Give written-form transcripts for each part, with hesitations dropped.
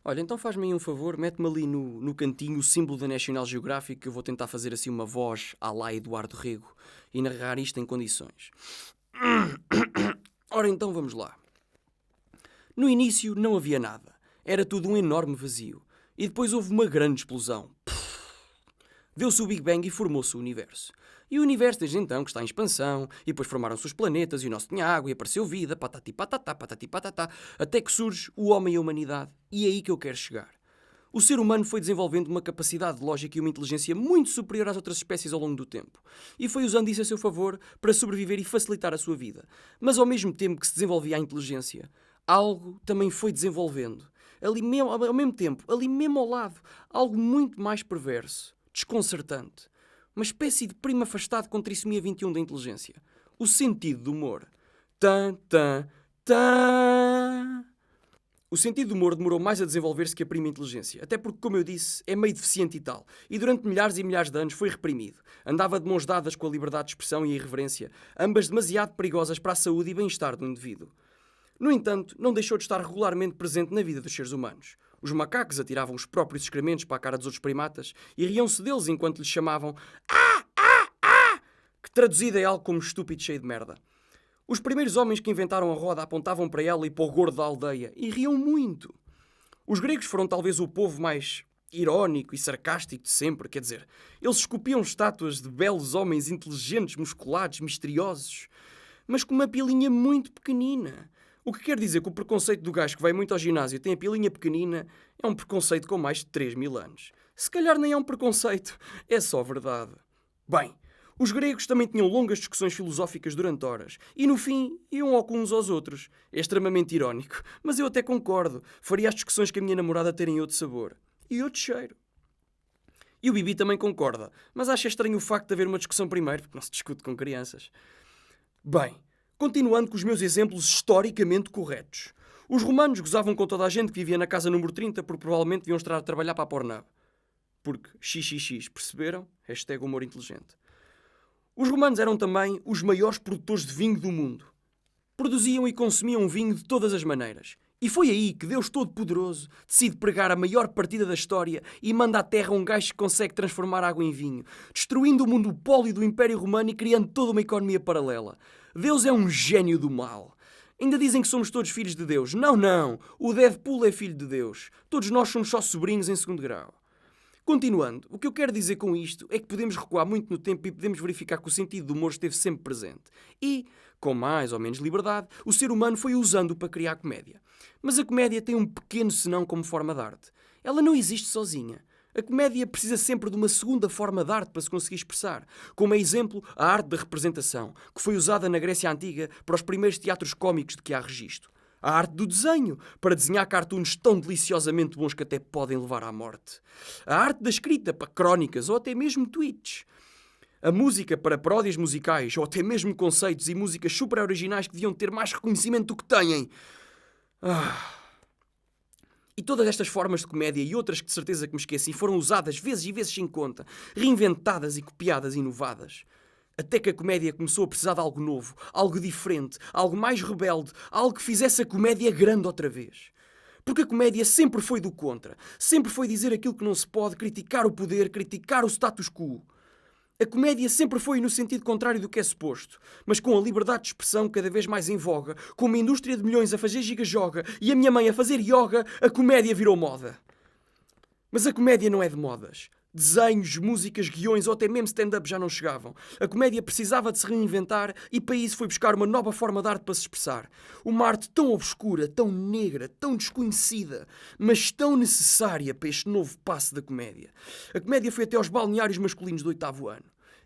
Olha, então faz-me aí um favor, mete-me ali no cantinho o símbolo da National Geographic, que eu vou tentar fazer assim uma voz à lá Eduardo Rego e narrar isto em condições. Ora então vamos lá. No início não havia nada. Era tudo um enorme vazio. E depois houve uma grande explosão. Deu-se o Big Bang e formou-se o universo. E o universo desde então que está em expansão, e depois formaram-se os planetas, e o nosso tinha água, e apareceu vida, patati patatá, até que surge o homem e a humanidade. E é aí que eu quero chegar. O ser humano foi desenvolvendo uma capacidade de lógica e uma inteligência muito superior às outras espécies ao longo do tempo. E foi usando isso a seu favor para sobreviver e facilitar a sua vida. Mas ao mesmo tempo que se desenvolvia a inteligência, algo também foi desenvolvendo. Ao mesmo tempo, ali mesmo ao lado, algo muito mais perverso, desconcertante. Uma espécie de primo afastado com trissomia 21 da inteligência. O sentido do humor. Tan, tan, tan. O sentido do humor demorou mais a desenvolver-se que a prima inteligência, até porque, como eu disse, é meio deficiente e tal, e durante milhares e milhares de anos foi reprimido. Andava de mãos dadas com a liberdade de expressão e a irreverência, ambas demasiado perigosas para a saúde e bem-estar do indivíduo. No entanto, não deixou de estar regularmente presente na vida dos seres humanos. Os macacos atiravam os próprios excrementos para a cara dos outros primatas e riam-se deles enquanto lhes chamavam que traduzido é algo como estúpido cheio de merda. Os primeiros homens que inventaram a roda apontavam para ela e para o gordo da aldeia e riam muito. Os gregos foram talvez o povo mais irónico e sarcástico de sempre, quer dizer, eles esculpiam estátuas de belos homens inteligentes, musculados, misteriosos, mas com uma pilinha muito pequenina. O que quer dizer que o preconceito do gajo que vai muito ao ginásio e tem a pilinha pequenina é um preconceito com mais de 3.000 anos. Se calhar nem é um preconceito, é só verdade. Bem, os gregos também tinham longas discussões filosóficas durante horas e, no fim, iam uns aos outros. É extremamente irónico, mas eu até concordo. Faria as discussões com a minha namorada terem outro sabor. E outro cheiro. E o Bibi também concorda, mas acha estranho o facto de haver uma discussão primeiro, porque não se discute com crianças. Bem, continuando com os meus exemplos historicamente corretos. Os romanos gozavam com toda a gente que vivia na casa número 30 porque provavelmente deviam estar a trabalhar para a Pornhub. Porque xxx, perceberam? Hashtag humor inteligente. Os romanos eram também os maiores produtores de vinho do mundo. Produziam e consumiam vinho de todas as maneiras. E foi aí que Deus Todo-Poderoso decide pregar a maior partida da história e manda à terra um gajo que consegue transformar água em vinho, destruindo o monopólio do Império Romano e criando toda uma economia paralela. Deus é um gênio do mal. Ainda dizem que somos todos filhos de Deus. Não, não. O Deadpool é filho de Deus. Todos nós somos só sobrinhos em segundo grau. Continuando, o que eu quero dizer com isto é que podemos recuar muito no tempo e podemos verificar que o sentido do humor esteve sempre presente. E, com mais ou menos liberdade, o ser humano foi usando-o para criar comédia. Mas a comédia tem um pequeno senão como forma de arte. Ela não existe sozinha. A comédia precisa sempre de uma segunda forma de arte para se conseguir expressar. Como é exemplo, a arte da representação, que foi usada na Grécia Antiga para os primeiros teatros cómicos de que há registro. A arte do desenho, para desenhar cartoons tão deliciosamente bons que até podem levar à morte. A arte da escrita, para crónicas ou até mesmo tweets. A música para paródias musicais ou até mesmo conceitos e músicas super originais que deviam ter mais reconhecimento do que têm. E todas estas formas de comédia e outras que de certeza que me esqueci foram usadas vezes e vezes sem conta, reinventadas e copiadas e inovadas. Até que a comédia começou a precisar de algo novo, algo diferente, algo mais rebelde, algo que fizesse a comédia grande outra vez. Porque a comédia sempre foi do contra, sempre foi dizer aquilo que não se pode, criticar o poder, criticar o status quo. A comédia sempre foi no sentido contrário do que é suposto, mas com a liberdade de expressão cada vez mais em voga, com uma indústria de milhões a fazer giga-joga e a minha mãe a fazer yoga, a comédia virou moda. Mas a comédia não é de modas. Desenhos, músicas, guiões ou até mesmo stand-up já não chegavam. A comédia precisava de se reinventar e para isso foi buscar uma nova forma de arte para se expressar. Uma arte tão obscura, tão negra, tão desconhecida, mas tão necessária para este novo passo da comédia. A comédia foi até aos balneários masculinos do 8º ano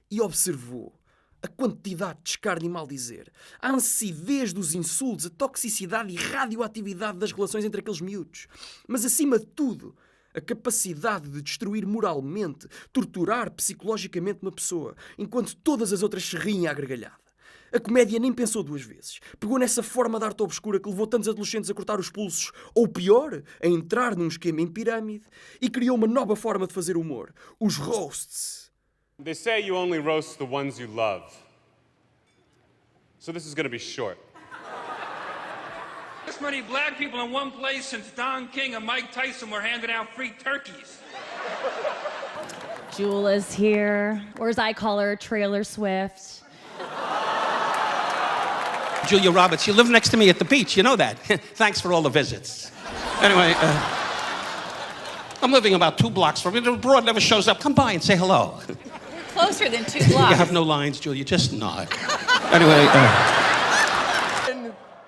e observou a quantidade de escárnio e maldizer, a acidez dos insultos, a toxicidade e radioatividade das relações entre aqueles miúdos. Mas acima de tudo, a capacidade de destruir moralmente, torturar psicologicamente uma pessoa, enquanto todas as outras se riem à gargalhada. A comédia nem pensou duas vezes. Pegou nessa forma de arte obscura que levou tantos adolescentes a cortar os pulsos, ou pior, a entrar num esquema em pirâmide, e criou uma nova forma de fazer humor. Os roasts. They say you only roast the ones you love. So this is gonna be short. this many black people in one place since Don King and Mike Tyson were handing out free turkeys. Jula's here, or as I call her, Trailer Swift. Julia Roberts, you live next to me at the beach, you know that. Thanks for all the visits. Anyway, I'm living about 2 blocks from you. The broad never shows up. Come by and say hello. Closer than 2 You blocks. have no lines, Julia, just nod. Anyway,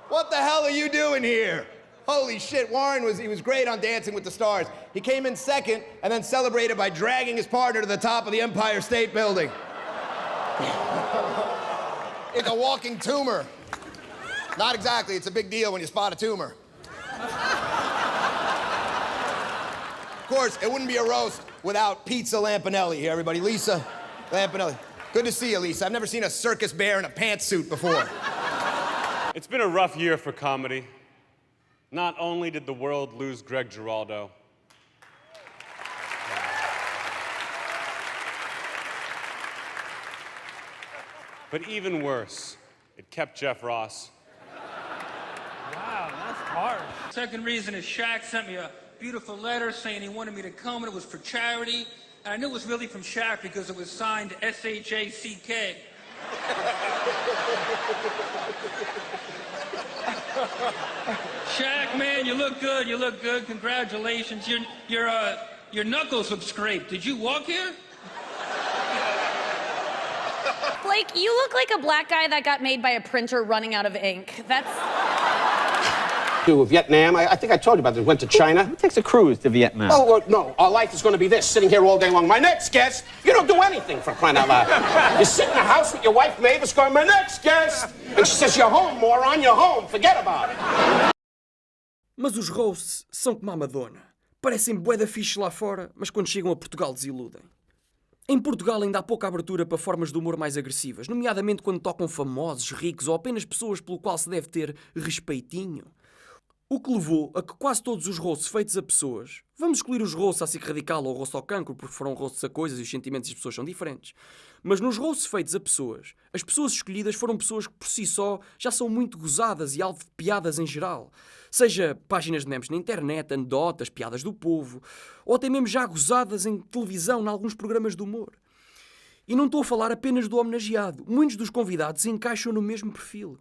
What the hell are you doing here? Holy shit, Warren was great on Dancing with the Stars. He came in second and then celebrated by dragging his partner to the top of the Empire State Building. It's a walking tumor. Not exactly, it's a big deal when you spot a tumor. Of course, it wouldn't be a roast without Pizza Lampanelli here, everybody. Lisa Lampanelli. Good to see you, Lisa. I've never seen a circus bear in a pantsuit before. It's been a rough year for comedy. Not only did the world lose Greg Giraldo, but even worse, it kept Jeff Ross. Wow, that's harsh. Second reason is Shaq sent me a beautiful letter saying he wanted me to come and it was for charity. And I knew it was really from Shaq because it was signed S-H-A-C-K. Shaq, man, you look good. You look good. Congratulations. Your knuckles look scraped. Did you walk here? Blake, you look like a black guy that got made by a printer running out of ink. That's... to Vietnam, I think I told you about this. Went to China. Who takes a cruise to Vietnam? Oh, no, our life is going to be this, sitting here all day long. My next guest, you don't do anything for crying out loud. You sit in the house with your wife Mavis going, my next guest. And she says, you're home, moron, you're home. Forget about it. Mas os roasts são como a Madonna. Parecem bué da fixe lá fora, mas quando chegam a Portugal desiludem. Em Portugal ainda há pouca abertura para formas de humor mais agressivas, nomeadamente quando tocam famosos, ricos ou apenas pessoas pelo qual se deve ter respeitinho. O que levou a que quase todos os roasts feitos a pessoas, vamos excluir os roasts à SIC Radical ou roast ao cancro, porque foram roasts a coisas e os sentimentos das pessoas são diferentes, mas nos roasts feitos a pessoas, as pessoas escolhidas foram pessoas que por si só já são muito gozadas e alvo de piadas em geral. Seja páginas de memes na internet, anedotas, piadas do povo, ou até mesmo já gozadas em televisão, em alguns programas de humor. E não estou a falar apenas do homenageado. Muitos dos convidados encaixam no mesmo perfil.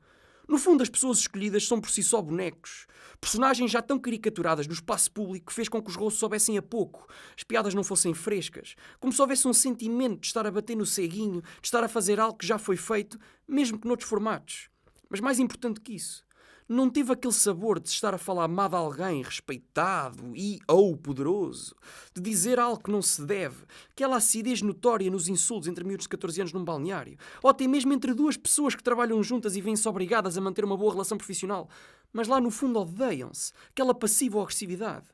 No fundo, as pessoas escolhidas são por si só bonecos. Personagens já tão caricaturadas no espaço público que fez com que os rolos soubessem a pouco, as piadas não fossem frescas, como se houvesse um sentimento de estar a bater no ceguinho, de estar a fazer algo que já foi feito, mesmo que noutros formatos. Mas mais importante que isso, não teve aquele sabor de estar a falar mal de alguém respeitado ou poderoso, de dizer algo que não se deve, aquela acidez notória nos insultos entre miúdos de 14 anos num balneário, ou até mesmo entre duas pessoas que trabalham juntas e vêm-se obrigadas a manter uma boa relação profissional, mas lá no fundo odeiam-se, aquela passiva agressividade.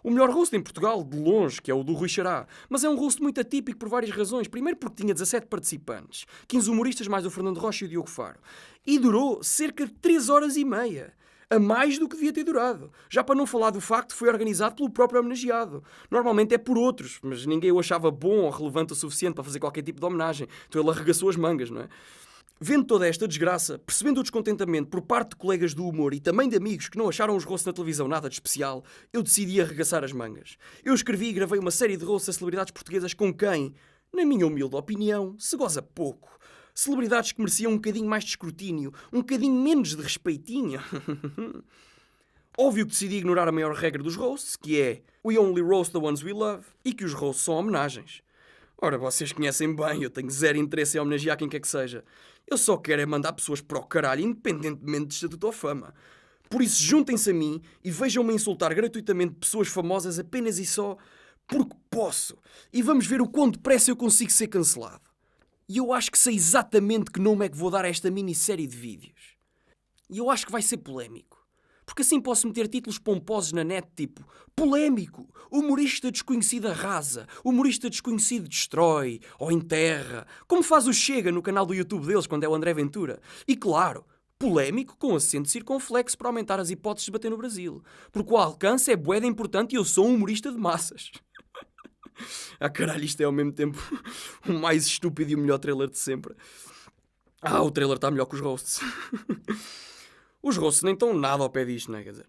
O melhor roast em Portugal, de longe, que é o do Rui Xará, mas é um roast muito atípico por várias razões. Primeiro porque tinha 17 participantes, 15 humoristas mais o Fernando Rocha e o Diogo Faro. E durou cerca de 3 horas e meia. A mais do que devia ter durado. Já para não falar do facto que foi organizado pelo próprio homenageado. Normalmente é por outros, mas ninguém o achava bom ou relevante o suficiente para fazer qualquer tipo de homenagem. Então ele arregaçou as mangas, não é? Vendo toda esta desgraça, percebendo o descontentamento por parte de colegas do humor e também de amigos que não acharam os roasts na televisão nada de especial, eu decidi arregaçar as mangas. Eu escrevi e gravei uma série de roasts a celebridades portuguesas com quem, na minha humilde opinião, se goza pouco. Celebridades que mereciam um bocadinho mais de escrutínio, um bocadinho menos de respeitinho. Óbvio que decidi ignorar a maior regra dos roasts, que é We only roast the ones we love, e que os roasts são homenagens. Ora, vocês conhecem bem, eu tenho zero interesse em homenagear quem quer que seja. Eu só quero é mandar pessoas para o caralho, independentemente de estatuto ou fama. Por isso, juntem-se a mim e vejam-me insultar gratuitamente pessoas famosas apenas e só porque posso. E vamos ver o quão depressa eu consigo ser cancelado. E eu acho que sei exatamente que nome é que vou dar a esta minissérie de vídeos. E eu acho que vai ser polémico. Porque assim posso meter títulos pomposos na net tipo polémico, humorista desconhecido arrasa, humorista desconhecido destrói ou enterra, como faz o Chega no canal do YouTube deles quando é o André Ventura. E claro, polémico com acento circunflexo para aumentar as hipóteses de bater no Brasil. Porque o alcance é bué de importante e eu sou um humorista de massas. Ah caralho, isto é ao mesmo tempo o mais estúpido e o melhor trailer de sempre. Ah, o trailer está melhor que os roasts. Os russos nem estão nada ao pé disto, não é? Quer dizer,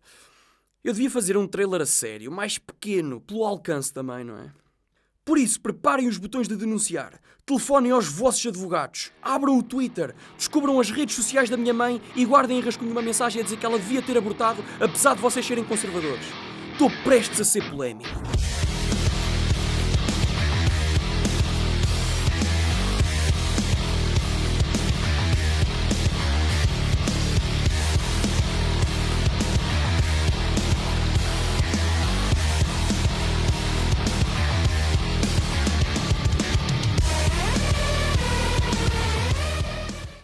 eu devia fazer um trailer a sério, mais pequeno, pelo alcance também, não é? Por isso, preparem os botões de denunciar, telefonem aos vossos advogados, abram o Twitter, descubram as redes sociais da minha mãe e guardem em rascunho uma mensagem a dizer que ela devia ter abortado, apesar de vocês serem conservadores. Estou prestes a ser polémico.